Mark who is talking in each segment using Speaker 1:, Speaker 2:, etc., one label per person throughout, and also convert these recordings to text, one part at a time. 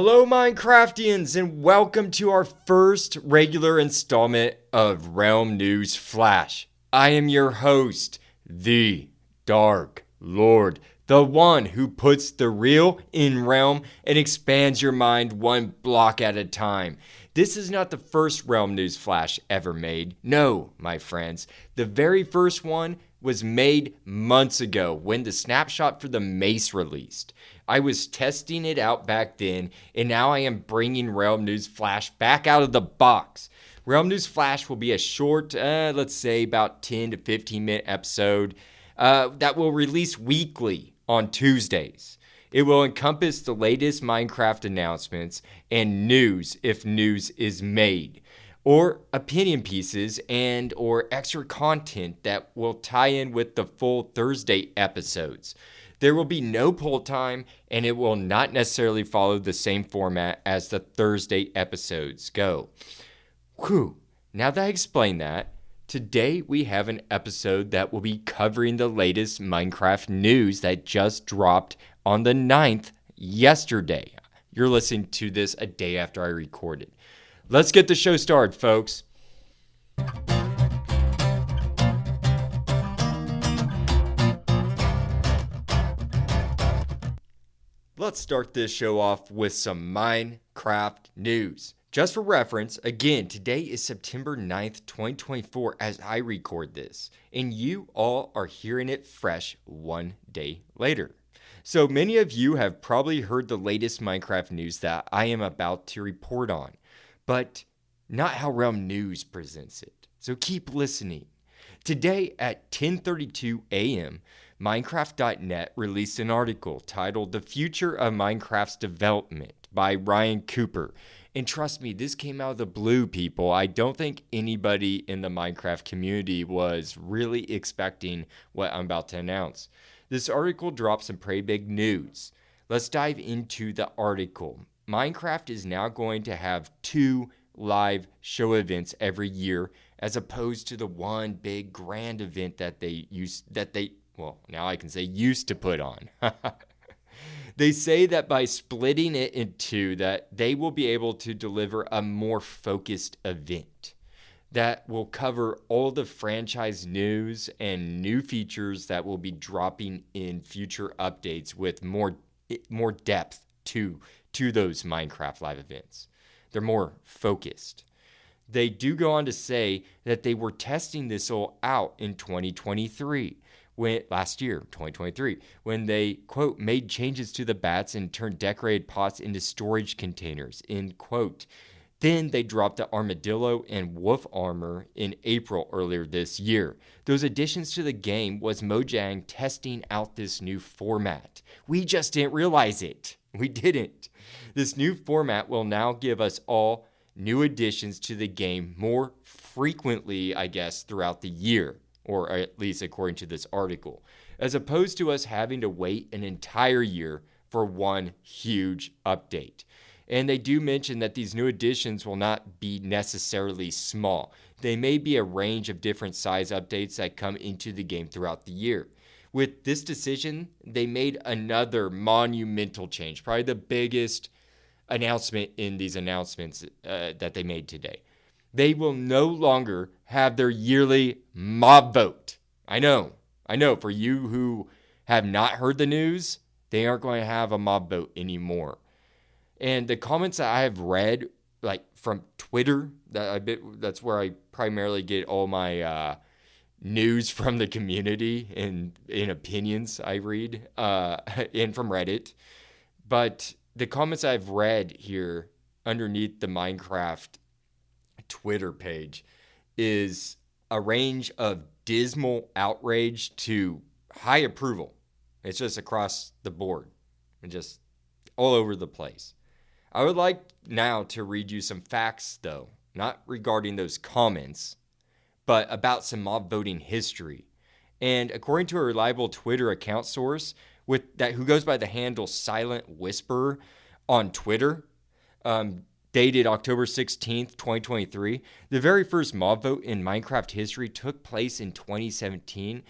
Speaker 1: Hello, Minecraftians, and welcome to our first regular installment of Realm News Flash. I am your host, the Dark Lord, the one who puts the real in Realm and expands your mind one block at a time. This is not the first Realm News Flash ever made. No, my friends, the very first one was made months ago when the snapshot for the mace released. I was testing it out back then, and now I am bringing Realm News Flash back out of the box. Realm News Flash will be a short, let's say about 10 to 15 minute episode that will release weekly on Tuesdays. It will encompass the latest Minecraft announcements and news if news is made, or opinion pieces and or extra content that will tie in with the full Thursday episodes. There will be no poll time, and it will not necessarily follow the same format as the Thursday episodes go. Whew. Now that I explained that, today we have an episode that will be covering the latest Minecraft news that just dropped on the 9th yesterday. You're listening to this a day after I recorded. Let's get the show started, folks. Let's start this show off with some Minecraft news. Just for reference, again, today is September 9th, 2024 as I record this, and you all are hearing it fresh one day later. So many of you have probably heard the latest Minecraft news that I am about to report on, but not how Realm News presents it. So keep listening. Today at 10:32 a.m., Minecraft.net released an article titled The Future of Minecraft's Development by Ryan Cooper. And trust me, this came out of the blue, people. I don't think anybody in the Minecraft community was really expecting what I'm about to announce. This article drops some pretty big news. Let's dive into the article. Minecraft is now going to have 2 live show events every year, as opposed to the one big grand event that they used to put on. They say that by splitting it in 2, that they will be able to deliver a more focused event that will cover all the franchise news and new features that will be dropping in future updates with more depth to those Minecraft live events. They're more focused. They do go on to say that they were testing this all out in 2023. Last year, 2023, when they, quote, made changes to the bats and turned decorated pots into storage containers, end quote. Then they dropped the armadillo and wolf armor in April earlier this year. Those additions to the game was Mojang testing out this new format. We just didn't realize it. We didn't. This new format will now give us all new additions to the game more frequently, I guess, throughout the year, or at least according to this article, as opposed to us having to wait an entire year for one huge update. And they do mention that these new additions will not be necessarily small. They may be a range of different size updates that come into the game throughout the year. With this decision, they made another monumental change, probably the biggest announcement in these announcements that they made today. They will no longer have their yearly mob vote. I know, for you who have not heard the news, they aren't going to have a mob vote anymore. And the comments that I have read, like from Twitter, that's where I primarily get all my news from the community and in opinions I read, and from Reddit. But the comments I've read here underneath the Minecraft Twitter page is a range of dismal outrage to high approval. It's just across the board and just all over the place. I would like now to read you some facts, though, not regarding those comments, but about some mob voting history. And according to a reliable Twitter account source who goes by the handle Silent Whisperer on Twitter, dated October 16th, 2023, the very first mob vote in Minecraft history took place in 2017,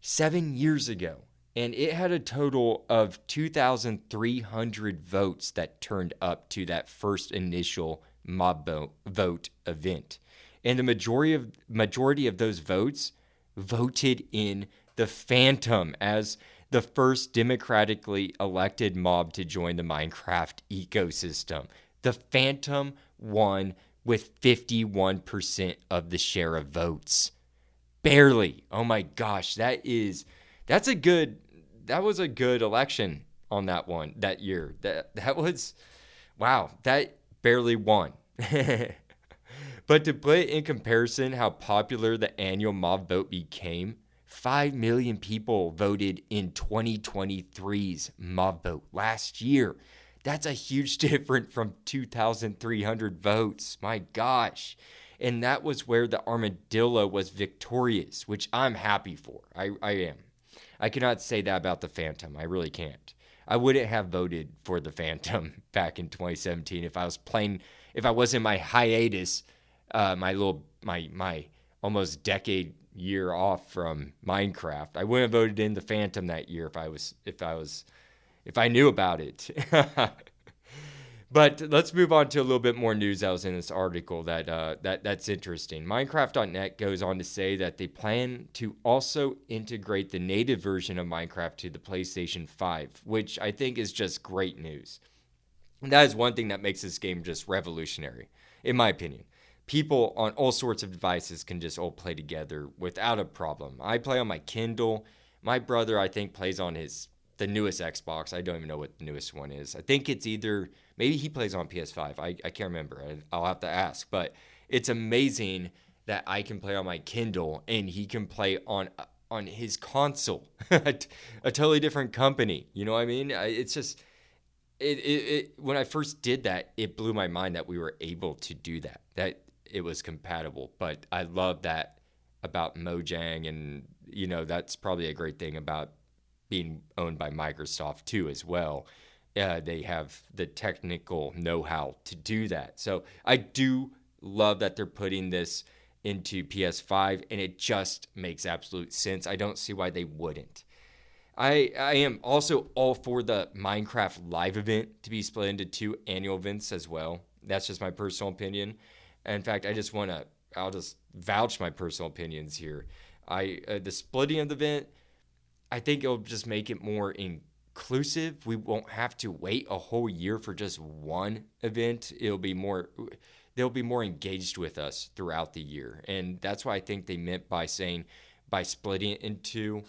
Speaker 1: 7 years ago. and it had a total of 2,300 votes that turned up to that first initial vote event. And the majority of those votes voted in the Phantom as the first democratically elected mob to join the Minecraft ecosystem. The Phantom won with 51% of the share of votes. Barely. Oh my gosh, that's a good that was a good election on that year. That was wow, that barely won. But to put in comparison how popular the annual mob vote became, 5 million people voted in 2023's mob vote last year. That's a huge difference from 2,300 votes. My gosh. And that was where the armadillo was victorious, which I'm happy for. I am. I cannot say that about the Phantom. I really can't. I wouldn't have voted for the Phantom back in 2017 if I was in my hiatus, my almost decade year off from Minecraft. I wouldn't have voted in the Phantom that year if I knew about it. But let's move on to a little bit more news that was in this article that's interesting. Minecraft.net goes on to say that they plan to also integrate the native version of Minecraft to the PlayStation 5, which I think is just great news. And that is one thing that makes this game just revolutionary, in my opinion. People on all sorts of devices can just all play together without a problem. I play on my Kindle. My brother, I think, plays on the newest Xbox. I don't even know what the newest one is. I think it's maybe he plays on PS5. I can't remember. I'll have to ask. But it's amazing that I can play on my Kindle and he can play on his console. A totally different company. You know what I mean? It's just when I first did that, it blew my mind that we were able to do that. That it was compatible. But I love that about Mojang, and that's probably a great thing about being owned by Microsoft too as well. They have the technical know-how to do that. So I do love that they're putting this into PS5, and it just makes absolute sense. I don't see why they wouldn't. I am also all for the Minecraft live event to be split into 2 annual events as well. That's just my personal opinion. In fact, I'll just vouch my personal opinions here. The splitting of the event, I think it'll just make it more inclusive. We won't have to wait a whole year for just one event. They'll be more engaged with us throughout the year. And that's what I think they meant by splitting it into,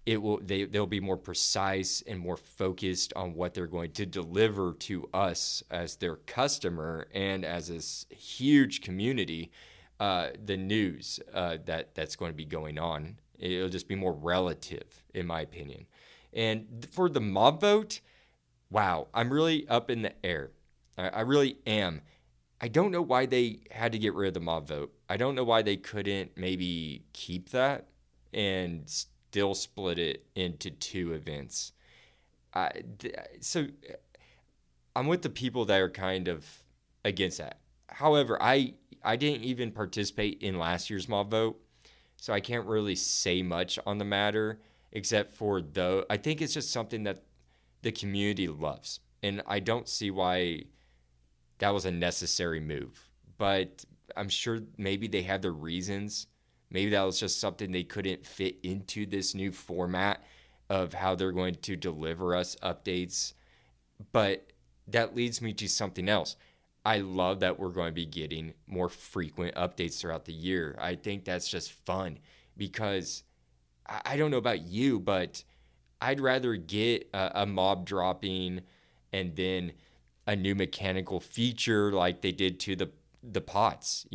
Speaker 1: they'll be more precise and more focused on what they're going to deliver to us as their customer and as this huge community, the news that's going to be going on. It'll just be more relative, in my opinion. And for the mob vote, wow, I'm really up in the air. I really am. I don't know why they had to get rid of the mob vote. I don't know why they couldn't maybe keep that and still split it into 2 events. So I'm with the people that are kind of against that. However, I didn't even participate in last year's mob vote, so I can't really say much on the matter, except for I think it's just something that the community loves. And I don't see why that was a necessary move. But I'm sure maybe they had their reasons. Maybe that was just something they couldn't fit into this new format of how they're going to deliver us updates. But that leads me to something else. I love that we're going to be getting more frequent updates throughout the year. I think that's just fun because I don't know about you, but I'd rather get a mob dropping and then a new mechanical feature like they did to the pots.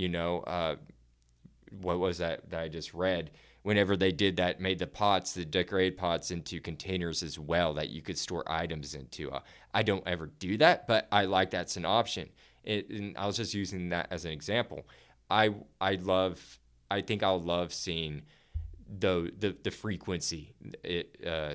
Speaker 1: What was that I just read? Whenever they did that, made the decorated pots into containers as well that you could store items into. I don't ever do that, but I like that's an option. And I was just using that as an example. I think I'll love seeing the frequency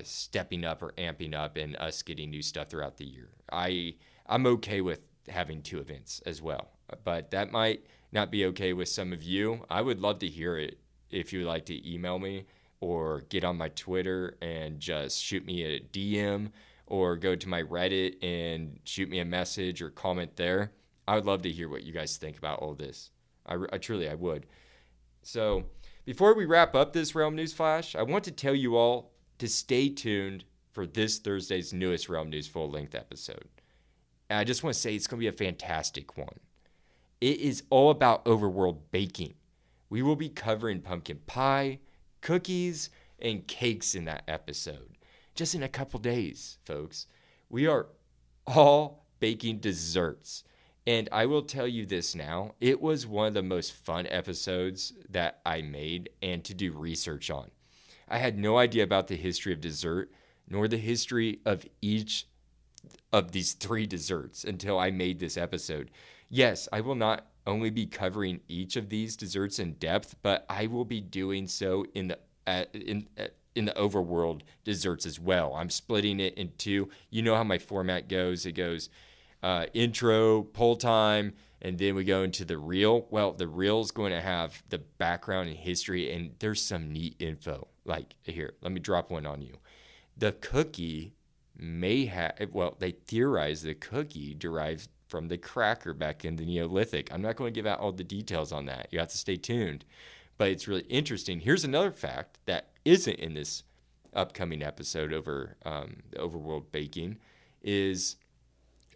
Speaker 1: stepping up or amping up and us getting new stuff throughout the year. I'm okay with having 2 events as well, but that might not be okay with some of you. I would love to hear it if you would like to email me or get on my Twitter and just shoot me a DM, or go to my Reddit and shoot me a message or comment there. I would love to hear what you guys think about all this. I truly, I would. So before we wrap up this Realm News Flash, I want to tell you all to stay tuned for this Thursday's newest Realm News full-length episode. And I just want to say it's going to be a fantastic one. It is all about Overworld Baking. We will be covering pumpkin pie, cookies, and cakes in that episode. Just in a couple days, folks. We are all baking desserts. And I will tell you this now, it was one of the most fun episodes that I made and to do research on. I had no idea about the history of dessert, nor the history of each of these 3 desserts until I made this episode. Yes, I will not only be covering each of these desserts in depth, but I will be doing so in the Overworld desserts as well. I'm splitting it in 2. You know how my format goes. It goes intro, poll time, and then we go into the reel. Well, the reel is going to have the background and history, and there's some neat info. Like here, let me drop one on you. The cookie may have, well, they theorize the cookie derives from the cracker back in the Neolithic. I'm not going to give out all the details on that. You have to stay tuned. But it's really interesting. Here's another fact that isn't in this upcoming episode over the Overworld Baking is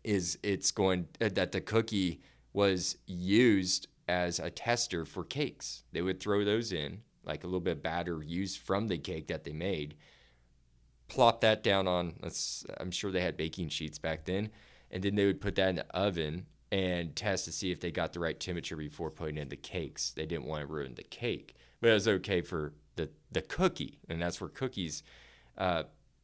Speaker 1: it's going that the cookie was used as a tester for cakes. They would throw those in, like a little bit of batter used from the cake that they made, plop that down on, I'm sure they had baking sheets back then, and then they would put that in the oven and test to see if they got the right temperature before putting in the cakes. They didn't want to ruin the cake, but it was okay for the cookie, and that's where cookies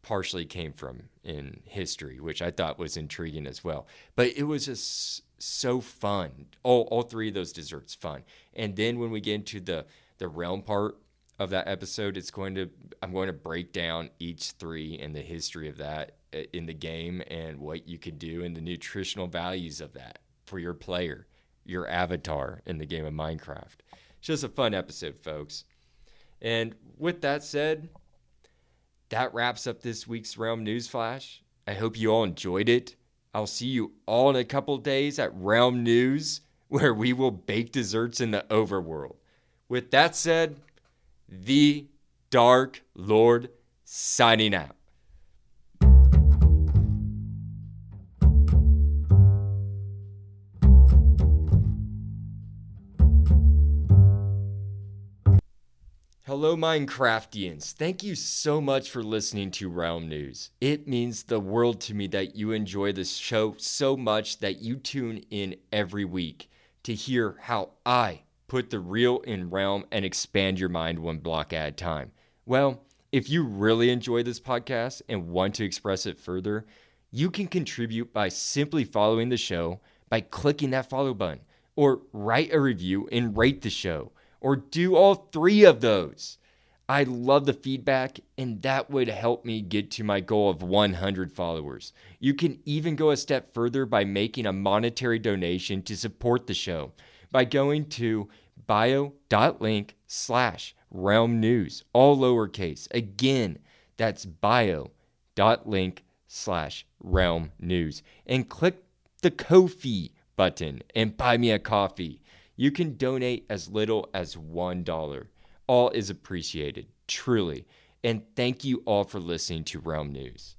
Speaker 1: partially came from in history, which I thought was intriguing as well. But it was just so fun. All 3 of those desserts fun. And then when we get into the realm part of that episode, I'm going to break down each 3 and the history of that in the game and what you could do and the nutritional values of that for your player, your avatar in the game of Minecraft. It's just a fun episode, folks. And with that said, that wraps up this week's Realm News Flash. I hope you all enjoyed it. I'll see you all in a couple days at Realm News, where we will bake desserts in the Overworld. With that said, the Dark Lord signing out. Hello, Minecraftians. Thank you so much for listening to Realm News. It means the world to me that you enjoy this show so much that you tune in every week to hear how I put the real in Realm and expand your mind one block at a time. Well, if you really enjoy this podcast and want to express it further, you can contribute by simply following the show by clicking that follow button, or write a review and rate the show, or do all 3 of those. I love the feedback, and that would help me get to my goal of 100 followers. You can even go a step further by making a monetary donation to support the show by going to bio.link/Realm News, all lowercase. Again, that's bio.link/Realm News, and click the Ko-fi button and buy me a coffee. You can donate as little as $1. All is appreciated, truly. And thank you all for listening to Realm News.